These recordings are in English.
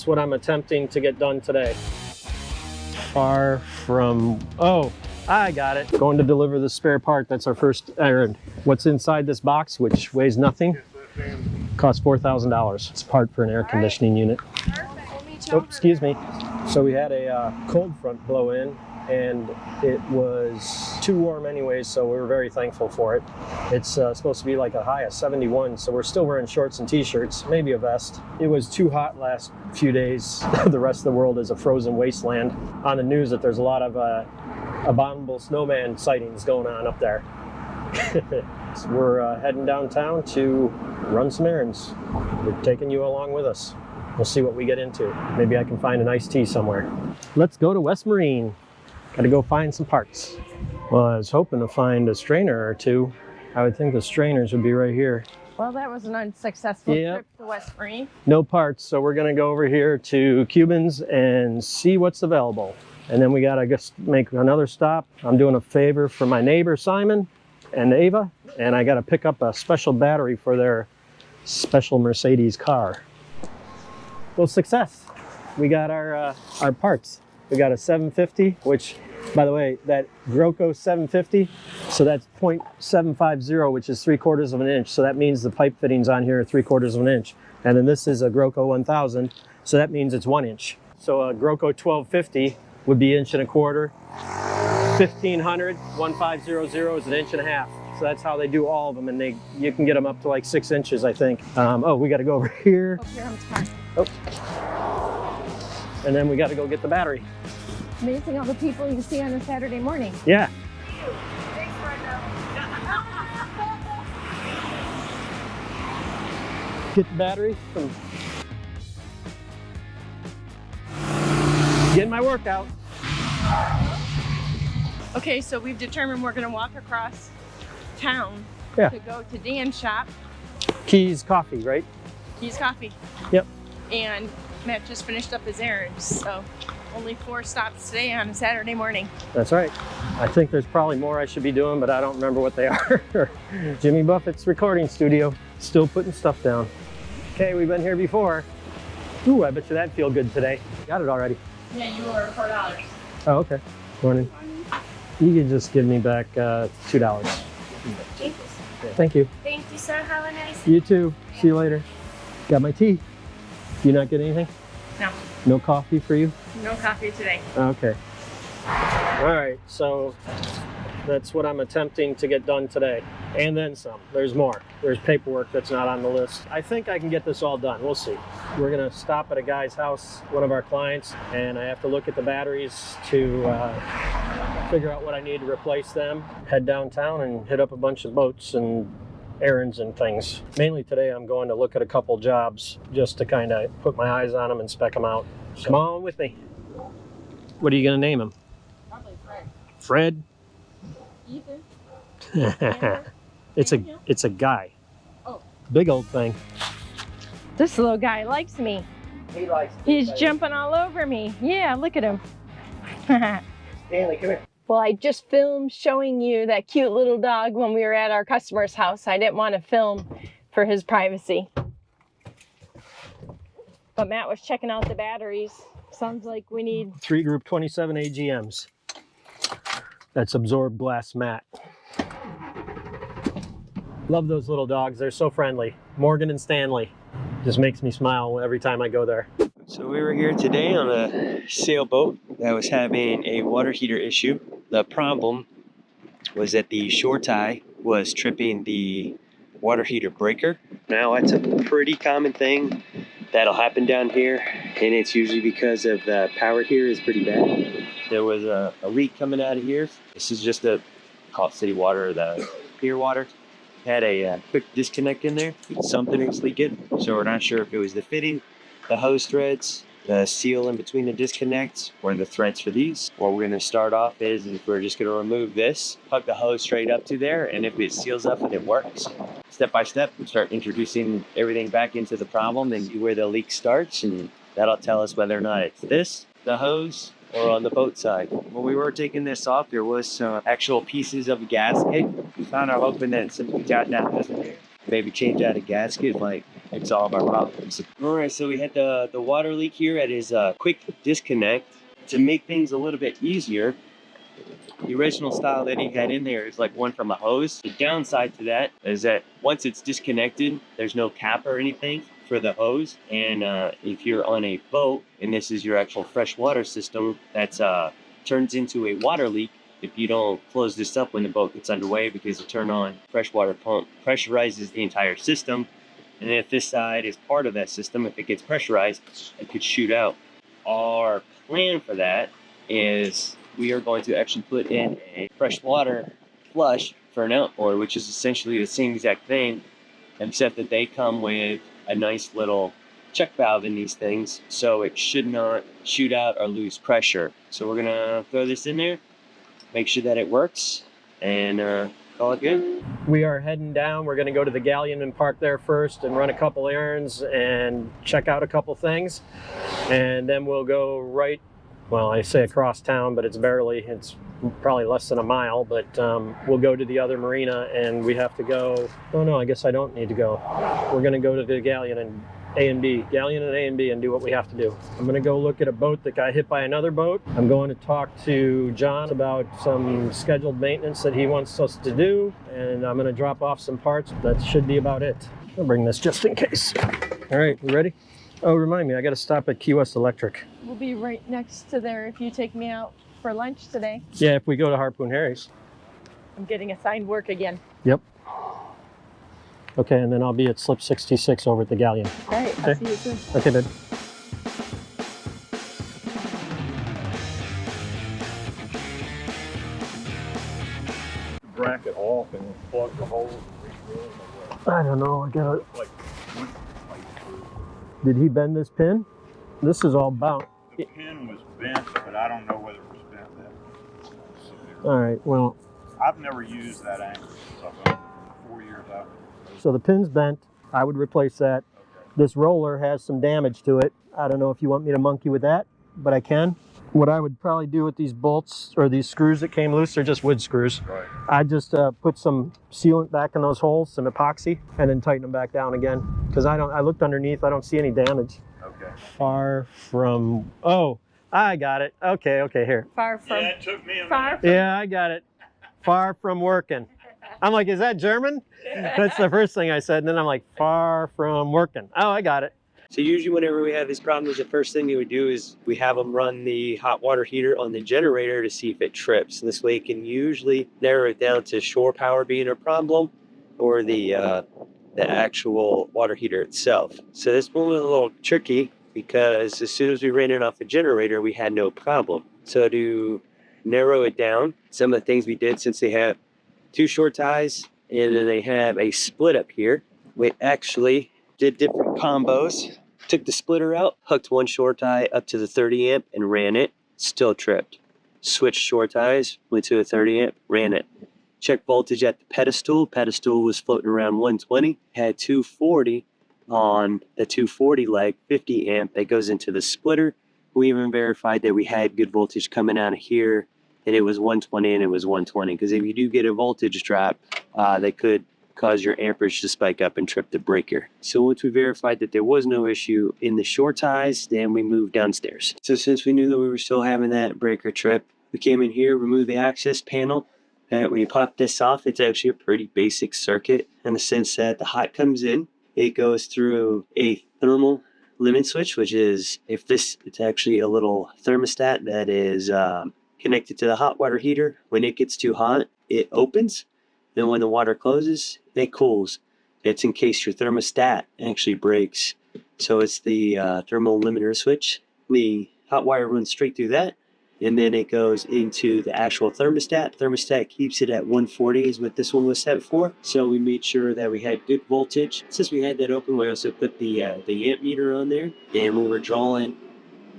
That's what I'm attempting to get done today. Far from, oh, I got it. Going to deliver the spare part. That's our first errand. What's inside this box, which weighs nothing, costs $4,000. It's a part for an air conditioning unit. Oh, excuse me. So we had a cold front blow in, and it was too warm anyways, so we were very thankful for it. It's supposed to be like a high of 71, so we're still wearing shorts and t-shirts, maybe a vest. It was too hot last few days. The rest of the world is a frozen wasteland. On the news that there's a lot of abominable snowman sightings going on up there. So we're heading downtown to run some errands. We're taking you along with us. We'll see what we get into. Maybe I can find an iced tea somewhere. Let's go to West Marine. Gotta go find some parts. Well, I was hoping to find a strainer or two. I would think the strainers would be right here. Well, that was an unsuccessful trip to West Marine. No parts, so we're gonna go over here to Cubans and see what's available. And then we gotta just make another stop. I'm doing a favor for my neighbor Simon and Ava, and I gotta pick up a special battery for their special Mercedes car. Well, success. We got our parts. We got a 750, which, by the way, that Groco 750, so that's 0.750, which is 3/4 of an inch. So that means the pipe fittings on here are 3/4 of an inch. And then this is a Groco 1000, so that means it's 1 inch. So a Groco 1250 would be 1.25 inches. 1500, 1500 is 1.5 inches. So that's how they do all of them, and you can get them up to like 6 inches, I think. Oh, we got to go over here. Oh, here, I'm smart. Oh. And then we got to go get the battery. Amazing all the people you see on a Saturday morning. Yeah. Get the battery from getting my workout. Okay, so we've determined we're gonna walk across town to go to Dan's shop. Keys Coffee, right? Keys Coffee. Yep. And Matt just finished up his errands, so only 4 stops today on a Saturday morning. That's right. I think there's probably more I should be doing, but I don't remember what they are. Jimmy Buffett's recording studio, still putting stuff down. Okay, we've been here before. Ooh, I bet you that'd feel good today. Got it already. Yeah, you were $4. Oh, okay. Morning. You can just give me back $2. Thank you. Thank you, sir. Have a nice day. You too. See you later. Got my tea. Do you not get anything? No. No coffee for you? No coffee today. Okay. All right, so that's what I'm attempting to get done today. And then some. There's more. There's paperwork that's not on the list. I think I can get this all done. We'll see. We're gonna stop at a guy's house, one of our clients, and I have to look at the batteries to figure out what I need to replace them. Head downtown and hit up a bunch of boats and errands and things. Mainly today I'm going to look at a couple jobs just to kind of put my eyes on them and spec them out. So, come on with me. What are you gonna name him? Probably Fred. Fred? Ethan. It's a guy. Oh. Big old thing. This little guy likes me. He likes me. He's jumping all over me. Yeah, look at him. Stanley, come here. Well, I just filmed showing you that cute little dog when we were at our customer's house. I didn't want to film for his privacy. But Matt was checking out the batteries. Sounds like we need 3 Group 27 AGMs. That's absorbed glass mat. Love those little dogs. They're so friendly. Morgan and Stanley. Just makes me smile every time I go there. So we were here today on a sailboat that was having a water heater issue. The problem was that the shore tie was tripping the water heater breaker. Now that's a pretty common thing that'll happen down here, and it's usually because of the power here is pretty bad. There was a leak coming out of here. This is just call it city water, the pier water. Had a quick disconnect in there. Something was leaking, so we're not sure if it was the fitting, the hose threads, the seal in between the disconnects, or the threads for these. What we're gonna start off is we're just gonna remove this, hook the hose straight up to there, and if it seals up and it works, step by step, we start introducing everything back into the problem and see where the leak starts, and that'll tell us whether or not it's this, the hose, or on the boat side. When we were taking this off, there was some actual pieces of a gasket. We found out hoping that since we got that, maybe change out a gasket might solve our problems. All right, so we had the water leak here at his quick disconnect. To make things a little bit easier, the original style that he had in there is like one from a hose. The downside to that is that once it's disconnected, there's no cap or anything for the hose. And if you're on a boat and this is your actual freshwater system, that's turns into a water leak if you don't close this up when the boat gets underway, because the turn on freshwater pump pressurizes the entire system. And if this side is part of that system, if it gets pressurized, it could shoot out. Our plan for that is we are going to actually put in a freshwater flush for an outboard, which is essentially the same exact thing, except that they come with a nice little check valve in these things, so it should not shoot out or lose pressure. So we're gonna throw this in there, make sure that it works, and call it good. We are heading down. We're going to go to the Galleon and park there first and run a couple errands and check out a couple things. And then we'll go right, well, I say across town, but it's probably less than a mile, but we'll go to the other marina, and we have to go, oh no, I guess I don't need to go. We're going to go to the Galleon and Galleon and A&B and do what we have to do. I'm going to go look at a boat that got hit by another boat. I'm going to talk to John about some scheduled maintenance that he wants us to do, and I'm going to drop off some parts. That should be about it. I'll bring this just in case. All right, you ready? Oh, remind me, I got to stop at Key West Electric. We'll be right next to there if you take me out for lunch today. Yeah, if we go to Harpoon Harry's. I'm getting assigned work again. Yep. Okay, and then I'll be at slip 66 over at the Galleon. All right, Okay. I'll see you soon. Okay, babe. Bracket off and plug the holes and re-drill them or what? I don't know, I gotta... Like, one pipe through. Did he bend this pin? This is all bound. The pin was bent, but I don't know whether it was bent that severe. All right, well, I've never used that angle since I've owned it. 4 years out. so the pin's bent. I would replace that. Okay. This roller has some damage to it. I don't know if you want me to monkey with that, but I can. What I would probably do with these bolts or these screws that came loose, they're just wood screws. Right. I just put some sealant back in those holes, some epoxy, and then tighten them back down again. Because I looked underneath, I don't see any damage. Okay. Far from, oh, I got it. Okay, here. Far from. Yeah, it took me a Far minute. from. Yeah, I got it. Far from working. I'm like, is that German? That's the first thing I said. And then I'm like, far from working. Oh, I got it. So usually whenever we have these problems, the first thing we would do is we have them run the hot water heater on the generator to see if it trips. And this way it can usually narrow it down to shore power being a problem or the actual water heater itself. So this one was a little tricky because as soon as we ran it off the generator, we had no problem. So to narrow it down, some of the things we did, since they have 2 short ties and then they have a split up here, we actually did different combos. Took the splitter out, hooked 1 short tie up to the 30 amp and ran it, still tripped. Switched short ties, went to a 30 amp, ran it. Checked voltage at the pedestal. Pedestal was floating around 120. Had 240 on the 240 leg, 50 amp that goes into the splitter. We even verified that we had good voltage coming out of here, and it was 120 and it was 120. Because if you do get a voltage drop, they could cause your amperage to spike up and trip the breaker. So once we verified that there was no issue in the short ties, then we moved downstairs. So since we knew that we were still having that breaker trip, we came in here, removed the access panel, and when you pop this off, it's actually a pretty basic circuit in the sense that the hot comes in, it goes through a thermal limit switch, which is, it's actually a little thermostat that is connected to the hot water heater. When it gets too hot, it opens. Then when the water closes, it cools. It's in case your thermostat actually breaks. So it's the thermal limiter switch. The hot wire runs straight through that, and then it goes into the actual thermostat. Thermostat keeps it at 140 is what this one was set for. So we made sure that we had good voltage. Since we had that open, we also put the amp meter on there, and we were drawing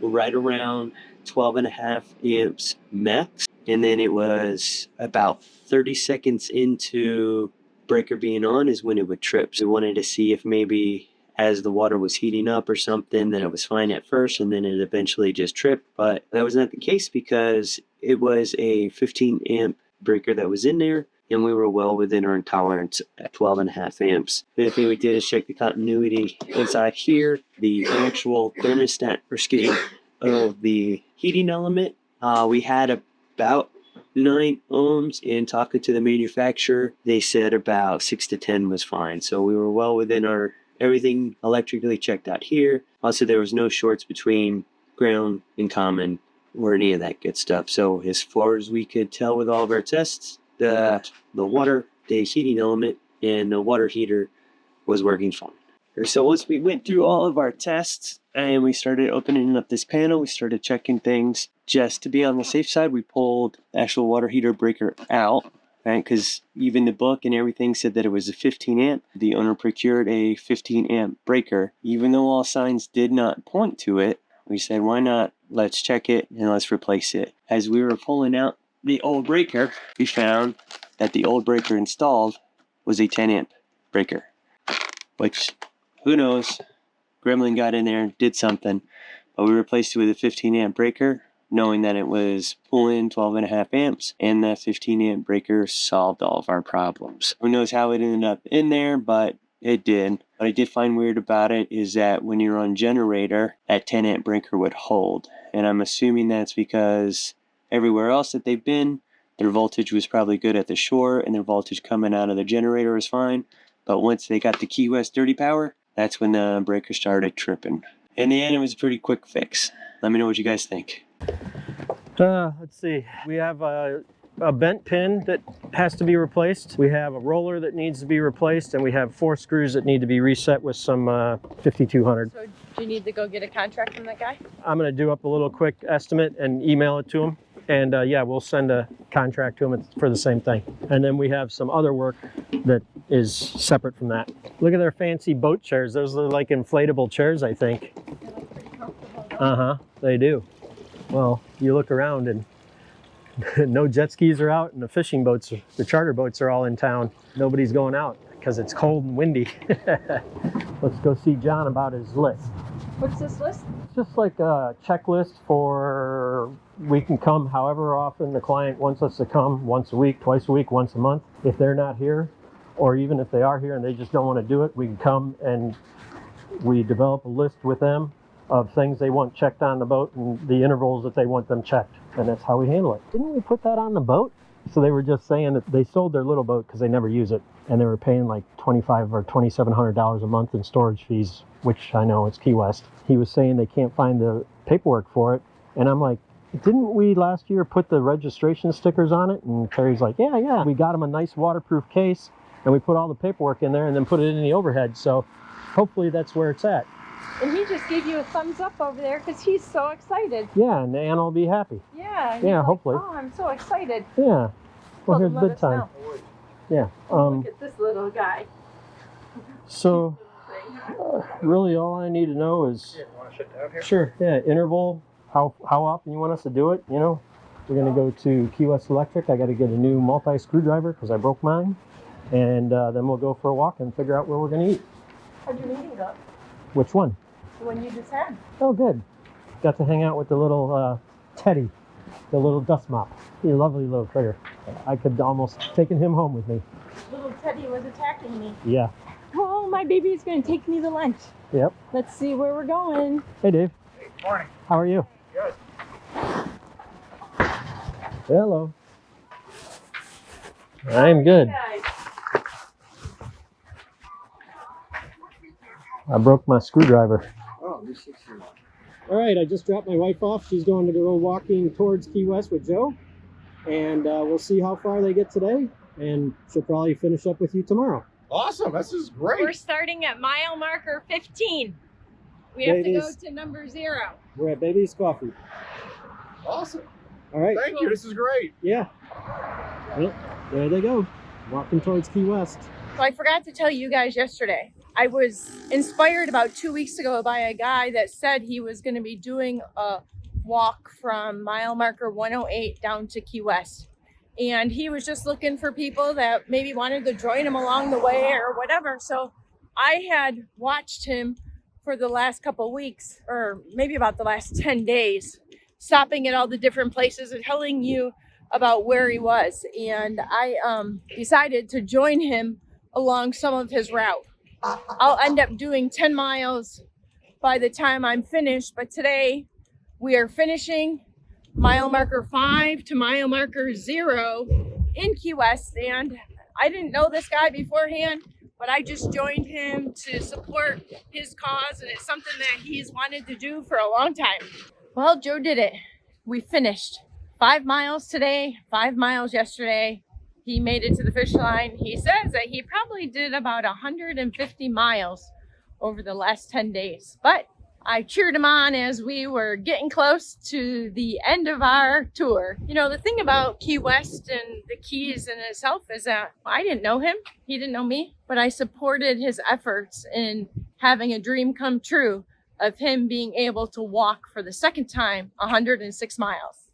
right around 12.5 amps max. And then it was about 30 seconds into breaker being on is when it would trip. So we wanted to see if maybe as the water was heating up or something, then it was fine at first and then it eventually just tripped. But that was not the case because it was a 15 amp breaker that was in there. and we were well within our tolerance at 12.5 amps. The other thing we did is check the continuity inside here, the actual thermostat, or excuse me, of the heating element. We had about 9 ohms, and talking to the manufacturer, they said about 6 to 10 was fine. So we were well within our everything electrically checked out here. Also, there was no shorts between ground and common or any of that good stuff. So as far as we could tell with all of our tests, the water, the heating element, and the water heater was working fine. So once we went through all of our tests and we started opening up this panel, we started checking things. Just to be on the safe side, we pulled the actual water heater breaker out, right? Because even the book and everything said that it was a 15 amp. The owner procured a 15 amp breaker. Even though all signs did not point to it, we said, why not? Let's check it and let's replace it. As we were pulling out the old breaker, we found that the old breaker installed was a 10 amp breaker, which, who knows, Gremlin got in there, did something, but we replaced it with a 15 amp breaker, knowing that it was pulling 12.5 amps, and that 15 amp breaker solved all of our problems. Who knows how it ended up in there, but it did. What I did find weird about it is that when you're on generator, that 10 amp breaker would hold. And I'm assuming that's because everywhere else that they've been, their voltage was probably good at the shore, and their voltage coming out of the generator was fine. But once they got the Key West dirty power, that's when the breaker started tripping. In the end, it was a pretty quick fix. Let me know what you guys think. Let's see. We have a bent pin that has to be replaced. We have a roller that needs to be replaced, and we have 4 screws that need to be reset with some 5200. So do you need to go get a contract from that guy? I'm going to do up a little quick estimate and email it to him. And yeah, we'll send a contract to him for the same thing. And then we have some other work that is separate from that. Look at their fancy boat chairs. Those are like inflatable chairs, I think. They look pretty comfortable. Uh-huh, they do. Well, you look around and no jet skis are out, and the fishing boats, the charter boats are all in town. Nobody's going out because it's cold and windy. Let's go see John about his list. What's this list? It's just like a checklist for we can come however often the client wants us to come, once a week, twice a week, once a month. If they're not here, or even if they are here and they just don't want to do it, we can come and we develop a list with them of things they want checked on the boat and the intervals that they want them checked. And that's how we handle it. Didn't we put that on the boat? So they were just saying that they sold their little boat because they never use it. And they were paying like $2,500 or $2,700 a month in storage fees, which I know it's Key West. He was saying they can't find the paperwork for it. And I'm like, didn't we last year put the registration stickers on it? And Terry's like, yeah. We got him a nice waterproof case and we put all the paperwork in there and then put it in the overhead. So hopefully that's where it's at. And he just gave you a thumbs up over there because he's so excited. Yeah, and Ann will be happy. Yeah. Yeah, like, hopefully. Oh, I'm so excited. Yeah. Well, here's a let good us time. know. Yeah. Look at this little guy. So really all I need to know is, Yeah, want to sit down here? sure, yeah, interval, how often you want us to do it, you know. We're going to go to Key West Electric. I got to get a new multi-screwdriver because I broke mine. And then we'll go for a walk and figure out where we're going to eat. How'd your meeting go? Which one? The one you just had. Oh, good. Got to hang out with the little Teddy, the little dust mop. He's a lovely little critter. I could almost taken him home with me. Little Teddy was attacking me. Yeah. Oh, my baby is going to take me to lunch. Yep. Let's see where we're going. Hey, Dave. Hey, morning. How are you? Good. Hello. I'm good. I broke my screwdriver. Oh, you're 16. All right, I just dropped my wife off. She's going to go walking towards Key West with Joe. And we'll see how far they get today. And she'll probably finish up with you tomorrow. Awesome. This is great. We're starting at mile marker 15. We have to go to number 0. We're at Baby's Coffee. Awesome. All right. Thank you. This is great. Yeah. Well, there they go. Walking towards Key West. So I forgot to tell you guys yesterday. I was inspired about 2 weeks ago by a guy that said he was going to be doing a walk from mile marker 108 down to Key West. And he was just looking for people that maybe wanted to join him along the way or whatever. So I had watched him for the last couple weeks, or maybe about the last 10 days, stopping at all the different places and telling you about where he was, and I decided to join him along some of his route. I'll end up doing 10 miles by the time I'm finished, but today we are finishing mile marker 5 to mile marker 0 in Key West, and I didn't know this guy beforehand, but I just joined him to support his cause, and it's something that he's wanted to do for a long time. Well, Joe did it. We finished 5 miles today, 5 miles yesterday. He made it to the finish line. He says that he probably did about 150 miles over the last 10 days, but I cheered him on as we were getting close to the end of our tour. You know, the thing about Key West and the Keys in itself is that I didn't know him, he didn't know me, but I supported his efforts in having a dream come true of him being able to walk for the second time 106 miles.